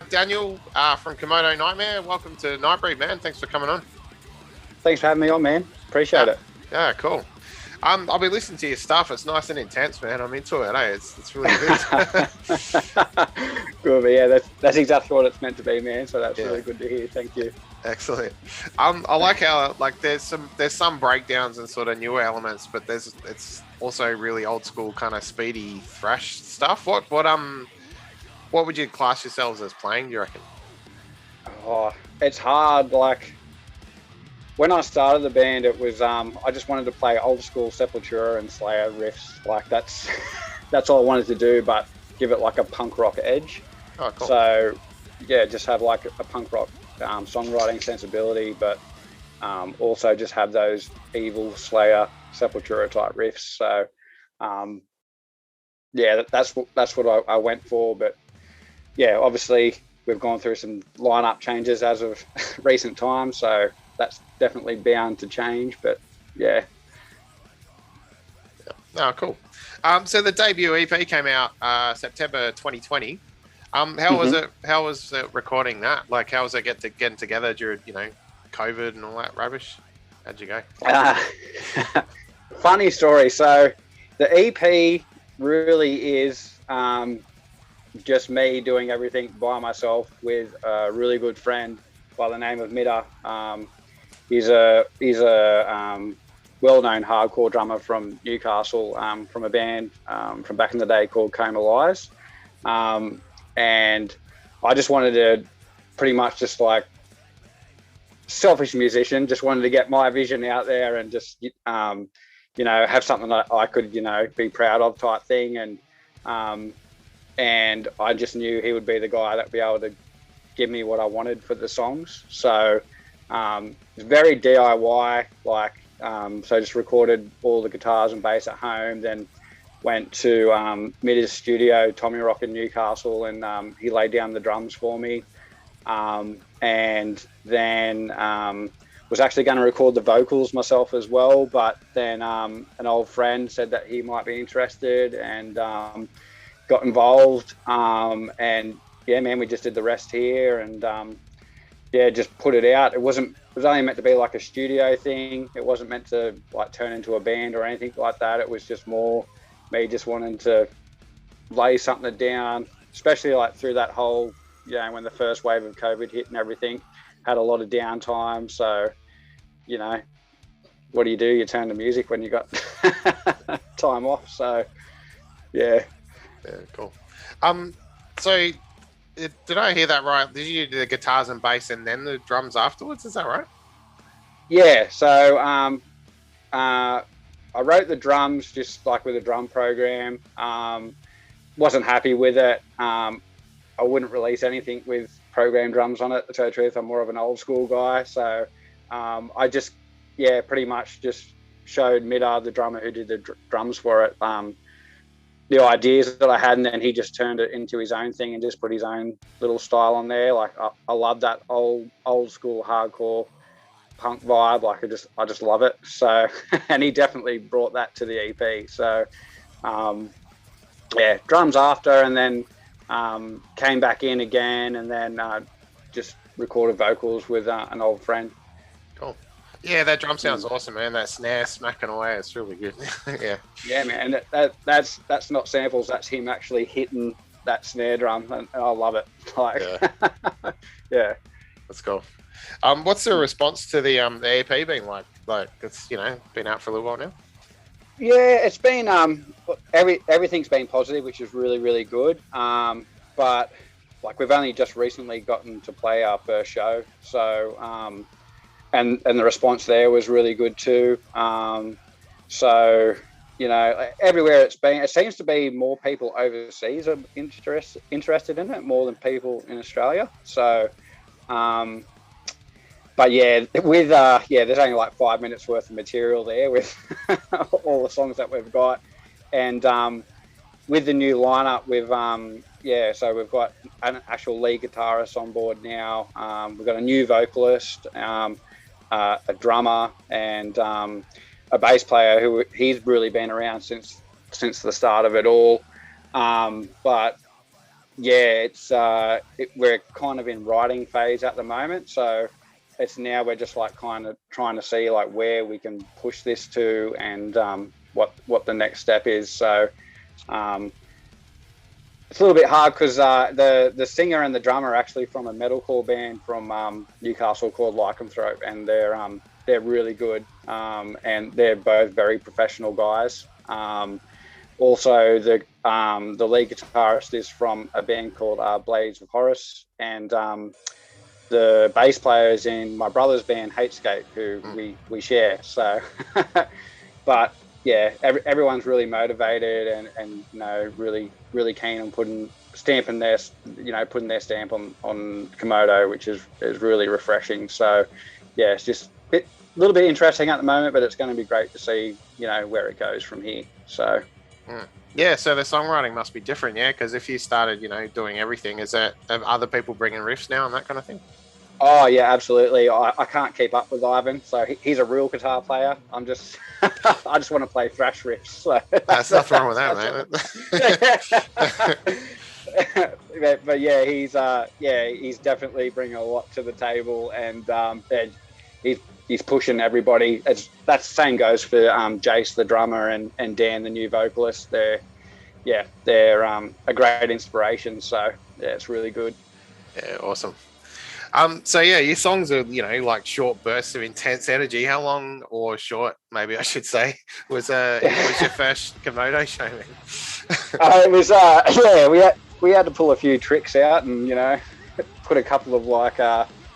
Daniel from Komodo Nightmare, welcome to Nightbreed, man. Thanks for coming on. Thanks for having me on, man. Appreciate it. Yeah, cool. I'll be listening to your stuff. It's nice and intense, man. I'm into it. Eh? It's really good. Good, but yeah, that's exactly what it's meant to be, man. So that's really good to hear. Thank you. Excellent. I like how there's some breakdowns and sort of newer elements, but it's also really old school kind of speedy thrash stuff. What would you class yourselves as playing, do you reckon? Oh, it's hard. Like when I started the band, it was I just wanted to play old school Sepultura and Slayer riffs. Like that's all I wanted to do, but give it like a punk rock edge. Oh, cool. So yeah, just have like a punk rock songwriting sensibility, but also just have those evil Slayer Sepultura type riffs. So yeah, that's what I went for. But yeah, obviously we've gone through some lineup changes as of recent times, so that's definitely bound to change. But yeah. Oh, cool. So the debut EP came out September 2020. How was it? How was it recording that? Like, how was it getting together during COVID and all that rubbish? How'd you go? Funny story. So the EP really is just me doing everything by myself with a really good friend by the name of Midda. He's a well-known hardcore drummer from Newcastle, from a band from back in the day called Komodo Nightmare. And I just wanted to pretty much just like selfish musician, just wanted to get my vision out there and just, have something that I could, be proud of type thing. And I just knew he would be the guy that would be able to give me what I wanted for the songs. So it's very DIY, so just recorded all the guitars and bass at home, then went to Midda's studio, Tommy Rock in Newcastle, and he laid down the drums for me. And then was actually going to record the vocals myself as well, but then an old friend said that he might be interested and got involved. And yeah, man, we just did the rest here and just put it out. It was only meant to be like a studio thing. It wasn't meant to like turn into a band or anything like that. It was just more me just wanting to lay something down, especially like through that whole, when the first wave of COVID hit and everything, had a lot of downtime. So, what do? You turn to music when you got time off. So, yeah. Yeah, cool. So did I hear that right? Did you do the guitars and bass and then the drums afterwards? Is that right? Yeah. So I wrote the drums just like with a drum program. Wasn't happy with it. I wouldn't release anything with program drums on it, to tell you the truth. I'm more of an old school guy. So I just, pretty much just showed Midda, the drummer who did the drums for it, the ideas that I had, and then he just turned it into his own thing and just put his own little style on there. Like I love that old school hardcore punk vibe. Like I just love it. So, and he definitely brought that to the EP. So, drums after, and then came back in again, and then just recorded vocals with an old friend. Cool. Yeah, that drum sounds awesome, man. That snare smacking away, it's really good. Yeah. Yeah, man. And that's not samples. That's him actually hitting that snare drum, and I love it. Like, yeah. Let's go. What's the response to the EP been like? Like it's been out for a little while now. Yeah, it's been everything's been positive, which is really, really good. But like we've only just recently gotten to play our first show, so and the response there was really good too. So everywhere it's been, it seems to be more people overseas are interested in it more than people in Australia. So, but yeah, with there's only like 5 minutes worth of material there with all the songs that we've got, and with the new lineup, so we've got an actual lead guitarist on board now. We've got a new vocalist, a drummer, and a bass player who he's really been around since the start of it all. But yeah, we're kind of in writing phase at the moment, so it's now we're just like kind of trying to see like where we can push this to, and what the next step is. So it's a little bit hard because the singer and the drummer are actually from a metalcore band from Newcastle called Lycanthrope, and they're really good, and they're both very professional guys. Also, the lead guitarist is from a band called Blades of Horus, and the bass player is in my brother's band Hatescape, who we share. So, but yeah, everyone's really motivated and really really keen on putting their stamp on Komodo, which is really refreshing. So yeah, it's just a little bit interesting at the moment, but it's going to be great to see where it goes from here. So yeah, so the songwriting must be different, yeah, because if you started doing everything, is that other people bringing riffs now and that kind of thing? Oh yeah, absolutely. I can't keep up with Ivan, so he's a real guitar player. I'm just I just want to play thrash riffs. So. There's nothing wrong with that, mate. but yeah, he's definitely bringing a lot to the table, and he's pushing everybody. That the same goes for Jace, the drummer, and Dan, the new vocalist. They're a great inspiration. So yeah, it's really good. Yeah, awesome. So yeah, your songs are, like short bursts of intense energy. How long, or short, maybe I should say, was your first Komodo show, man? It was we had to pull a few tricks out, and put a couple of like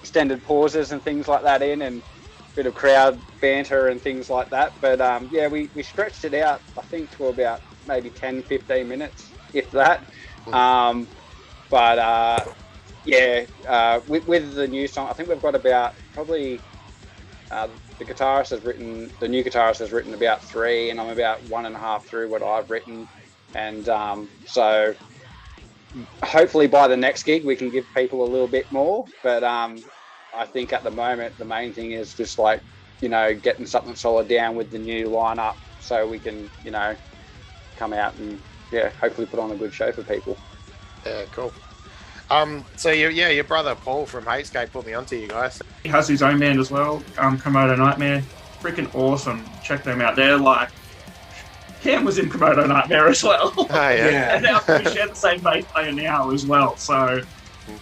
extended pauses and things like that in, and a bit of crowd banter and things like that. But we stretched it out, I think, to about maybe 10-15 minutes, if that. With the new song, I think we've got about probably the new guitarist has written about 3, and I'm about 1.5 through what I've written, and so hopefully by the next gig we can give people a little bit more. But I think at the moment the main thing is just like getting something solid down with the new lineup, so we can come out and hopefully put on a good show for people. Yeah, cool. So your brother Paul from Hatescape put me onto you guys. He has his own band as well, Komodo Nightmare. Freaking awesome. Check them out. They're like, Cam was in Komodo Nightmare as well. Oh, yeah. And now we share the same bass player now as well, so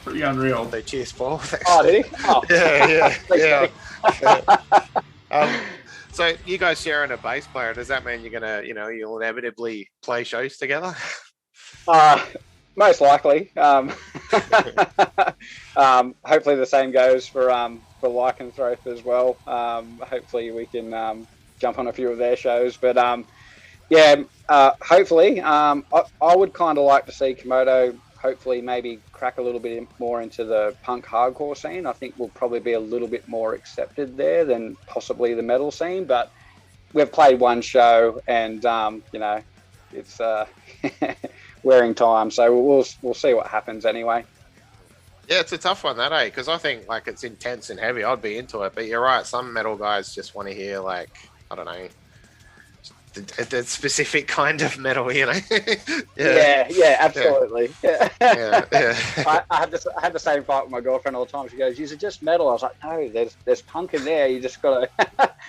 pretty unreal. So cheers, Paul. Oh, did he? Oh. Yeah. So you guys sharing a bass player, does that mean you're gonna, you'll inevitably play shows together? Most likely. Hopefully the same goes for Lycanthrope as well. Hopefully we can jump on a few of their shows. But hopefully. I would kind of like to see Komodo hopefully maybe crack a little bit more into the punk hardcore scene. I think we'll probably be a little bit more accepted there than possibly the metal scene. But we've played one show, and it's wearing time, so we'll see what happens anyway. Yeah, it's a tough one, that, because I think like it's intense and heavy. I'd be into it, but you're right, some metal guys just want to hear like, I don't know, the specific kind of metal, Yeah, absolutely. Yeah. I had the same fight with my girlfriend all the time. She goes, "Is it just metal?" I was like, "No, there's punk in there. You just gotta."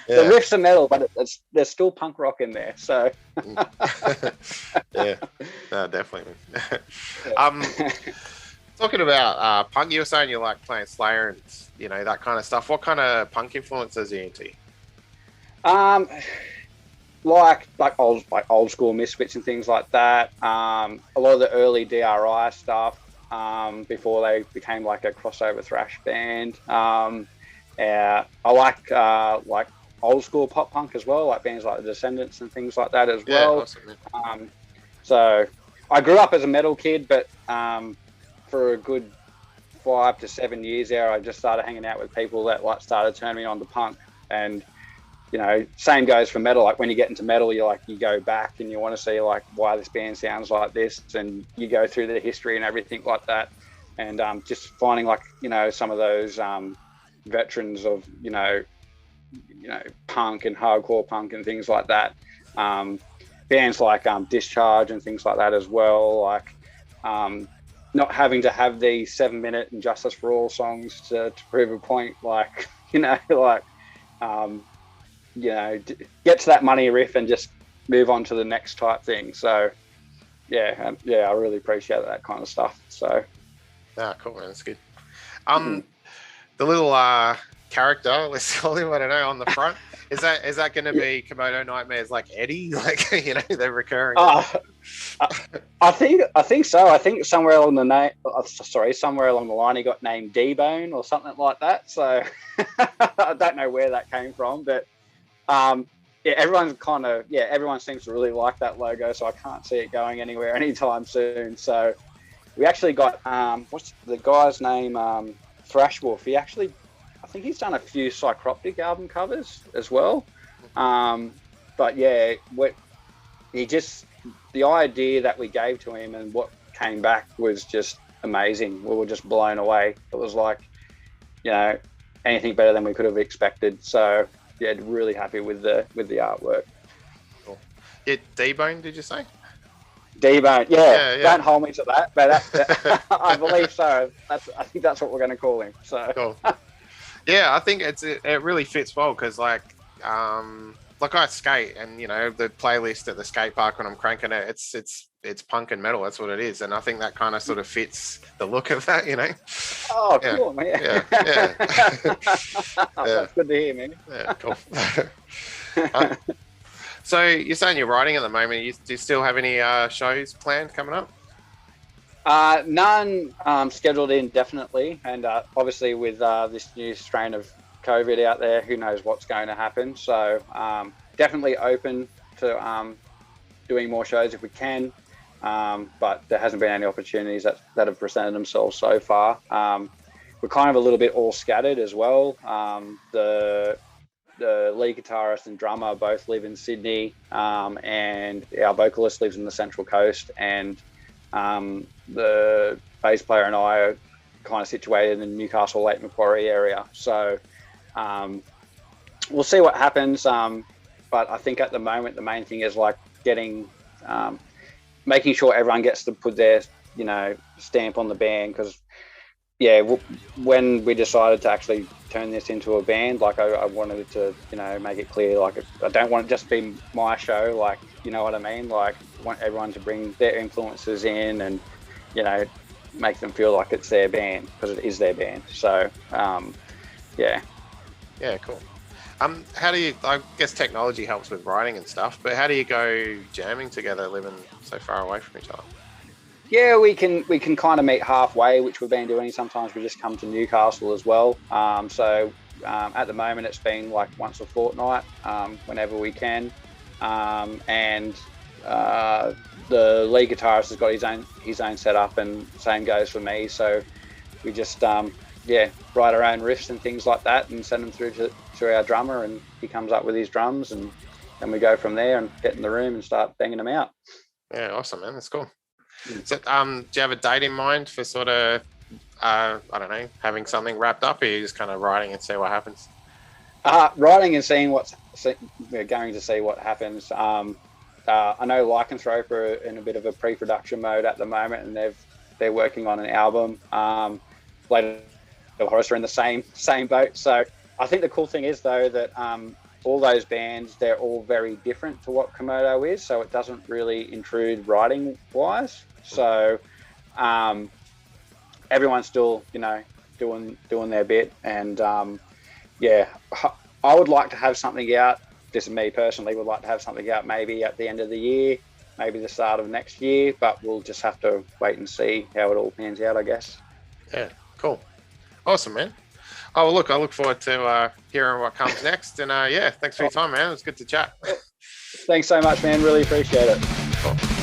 The riffs are metal, but there's still punk rock in there. So. Yeah, no, definitely. Talking about punk, you were saying you like playing Slayer and that kind of stuff. What kind of punk influences are you into? Like old school Misfits and things like that. A lot of the early DRI stuff before they became like a crossover thrash band. I like old school pop punk as well, like bands like the Descendants and things like that as well. Awesome, so I grew up as a metal kid, but for a good 5 to 7 years there, I just started hanging out with people that started turning me on to punk. And same goes for metal. Like when you get into metal, you go back and you want to see like why this band sounds like this, and you go through the history and everything like that. And just finding some of those veterans of punk and hardcore punk and things like that. Bands like Discharge and things like that as well. Like not having to have these 7-minute and Justice for All songs to prove a point. Like get to that money riff and just move on to the next type thing. So I really appreciate that kind of stuff. So cool, man. That's good. The little character, let's call him, I don't know, on the front, is that going to be Komodo Nightmare's like Eddie, like they're recurring? I think so. I think somewhere along the line he got named D-Bone or something like that. So I don't know where that came from, but everyone seems to really like that logo, so I can't see it going anywhere anytime soon. So we actually got what's the guy's name? Thrashwolf. I think he's done a few Psychroptic album covers as well. But yeah, the idea that we gave to him and what came back was just amazing. We were just blown away. It was like, anything better than we could have expected. So yeah, really happy with the artwork. Cool. Yeah, D-Bone, did you say? D-Bone, yeah. Don't hold me to that, but I believe so. I think that's what we're going to call him. So cool. Yeah, I think it really fits well because like I skate and the playlist at the skate park when I'm cranking it, it's punk and metal. That's what it is, and I think that kind of sort of fits the look of that. Oh, cool, man. Yeah. That's good to hear, man. Yeah, cool. So you're saying you're writing at the moment. Do you still have any shows planned coming up? None scheduled indefinitely, and obviously with this new strain of COVID out there, who knows what's going to happen. So definitely open to doing more shows if we can, but there hasn't been any opportunities that have presented themselves so far. We're kind of a little bit all scattered as well. The lead guitarist and drummer both live in Sydney, and our vocalist lives in the Central Coast, and the bass player and I are kind of situated in the Newcastle, Lake Macquarie area. So we'll see what happens. But I think at the moment, the main thing is like making sure everyone gets to put their, stamp on the band. Because when we decided to actually turn this into a band, like I wanted to, make it clear, like I don't want it just to be my show, like, you know what I mean? Like I want everyone to bring their influences in and, make them feel like it's their band, because it is their band. So, yeah. Yeah, cool. How do you, I guess technology helps with writing and stuff, but how do you go jamming together living so far away from each other? Yeah, we can kind of meet halfway, which we've been doing. Sometimes we just come to Newcastle as well. So at the moment it's been like once a fortnight, whenever we can. And the lead guitarist has got his own setup, and same goes for me. So we just write our own riffs and things like that, and send them through to our drummer, and he comes up with his drums, and then we go from there and get in the room and start banging them out. Yeah, awesome, man. That's cool. So, do you have a date in mind for sort of, I don't know, having something wrapped up, or are you just kind of writing and see what happens? Writing and going to see what happens. I know Lycanthrope are in a bit of a pre-production mode at the moment, and they're working on an album. Later, Horus are in the same boat. So I think the cool thing is though that all those bands, they're all very different to what Komodo is, so it doesn't really intrude writing wise. So everyone's still doing their bit, and I would like to have something out. This is me personally, would like to have something out maybe at the end of the year, maybe the start of next year, but we'll just have to wait and see how it all pans out, I guess. Yeah, cool. Awesome, man. Oh, well, look, I look forward to hearing what comes next. And thanks for your time, man. It was good to chat. Thanks so much, man. Really appreciate it. Cool.